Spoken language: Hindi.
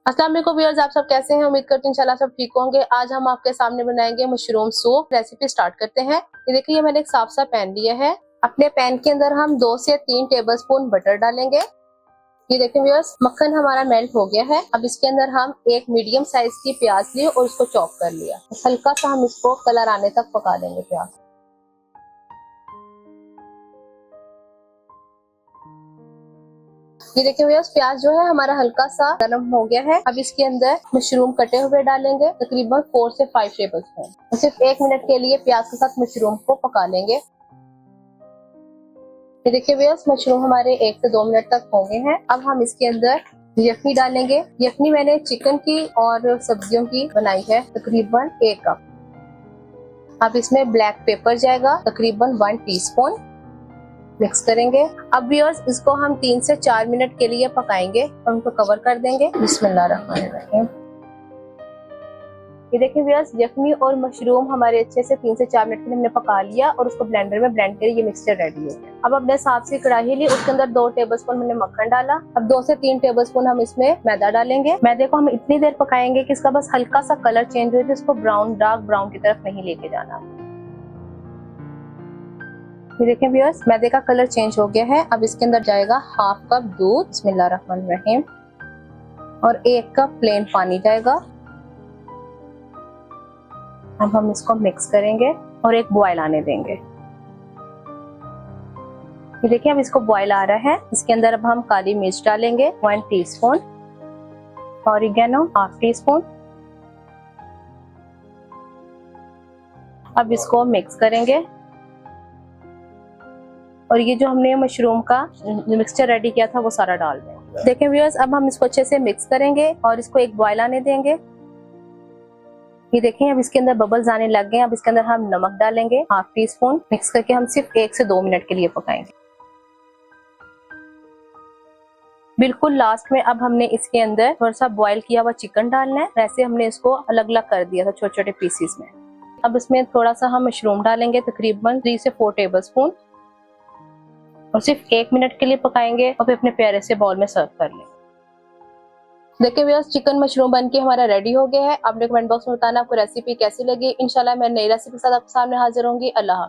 अस्सलाम वालेकुम व्यूअर्स, आप सब कैसे हैं? उम्मीद करती हूं इंशाल्लाह सब ठीक होंगे। आज हम आपके सामने बनाएंगे मशरूम सूप। रेसिपी स्टार्ट करते हैं। ये देखिए, मैंने एक साफ सा पैन लिया है। अपने पैन के अंदर हम 2 से 3 टेबलस्पून बटर डालेंगे। ये देखिए व्यूअर्स, मक्खन हमारा मेल्ट हो गया है। अब इसके अंदर हम एक मीडियम साइज की प्याज ली और उसको चॉप कर लिया। हल्का सा हम इसको कलर आने तक पका लेंगे प्याज। ये देखिए व्यूअर्स, प्याज जो है हमारा हल्का सा गर्म हो गया है। अब इसके अंदर मशरूम कटे हुए डालेंगे, तकरीबन 4 से 5 टेबलस्पून। सिर्फ 1 मिनट के लिए प्याज के साथ मशरूम को पका लेंगे। ये देखिए व्यूअर्स, मशरूम हमारे 1 से 2 मिनट तक हो गए हैं। अब हम इसके अंदर यखनी डालेंगे। यखनी मैंने चिकन की और सब्जियों की बनाई है, तकरीबन 1 कप। अब इसमें ब्लैक पेपर जाएगा, तकरीबन 1 टीस्पून। मिक्स करेंगे। अब व्यूअर्स, इसको हम 3 से 4 मिनट के लिए पकाएंगे और उनको कवर कर देंगे। बिस्मिल्लाहिर्रहमानिर्रहीम। ये देखिए व्यूअर्स, यखनी और मशरूम हमारे अच्छे से 3 से 4 मिनट के लिए हमने पका लिया और उसको ब्लेंडर में ब्लेंड कर ये मिक्सचर रेडी हो गया। अब अपने साफ सी कढ़ाई ली, उसके अंदर 2 टेबलस्पून हमने मक्खन डाला। अब 2 से 3 टेबलस्पून हम इसमें मैदा डालेंगे। मैदे को हम इतनी देर पकाएंगे कि इसका बस हल्का सा कलर चेंज हो जाए, इसको ब्राउन डार्क ब्राउन की तरफ नहीं लेके जाना। ये देखें व्यूअर्स, मैदे का कलर चेंज हो गया है। अब इसके अंदर जाएगा हाफ कप दूध, बिस्मिल्लाहिर्रहमानिर्रहीम, और 1 कप प्लेन पानी जाएगा। अब हम इसको मिक्स करेंगे और एक बॉयल आने देंगे। ये देखिए, अब इसको बॉयल आ रहा है। इसके अंदर अब हम काली मिर्च डालेंगे 1 टीस्पून, ऑरिगेनो हाफ टीस्पून। अब इसको मिक्स करेंगे और ये जो हमने मशरूम का मिक्सचर रेडी किया था वो सारा डाल देंगे। देखें व्यूअर्स, अब हम इसको अच्छे से मिक्स करेंगे और इसको एक बॉयल आने देंगे। ये देखें, अब इसके अंदर बबल्स आने लग गए। अब इसके अंदर हम नमक डालेंगे हाफ टीस्पून। मिक्स करके हम सिर्फ 1 से 2 मिनट के लिए पकाएंगे। बिल्कुल लास्ट में अब हमने इसके अंदर थोड़ा सा बॉयल किया हुआ चिकन डालना है। वैसे हमने इसको अलग अलग कर दिया था छोटे छोटे पीसेस में। अब इसमें थोड़ा सा हम मशरूम डालेंगे, तकरीबन 3 से 4 टेबलस्पून, और सिर्फ 1 मिनट के लिए पकाएंगे और फिर अपने प्यारे से बाउल में सर्व कर लेंगे। देखिए व्यूअर्स, चिकन मशरूम बनके हमारा रेडी हो गया है। आपने कमेंट बॉक्स में बताना आपको रेसिपी कैसी लगी। इंशाल्लाह मैं नई रेसिपी के साथ आपके सामने हाजिर होंगी। अल्लाह हाफ़िज़।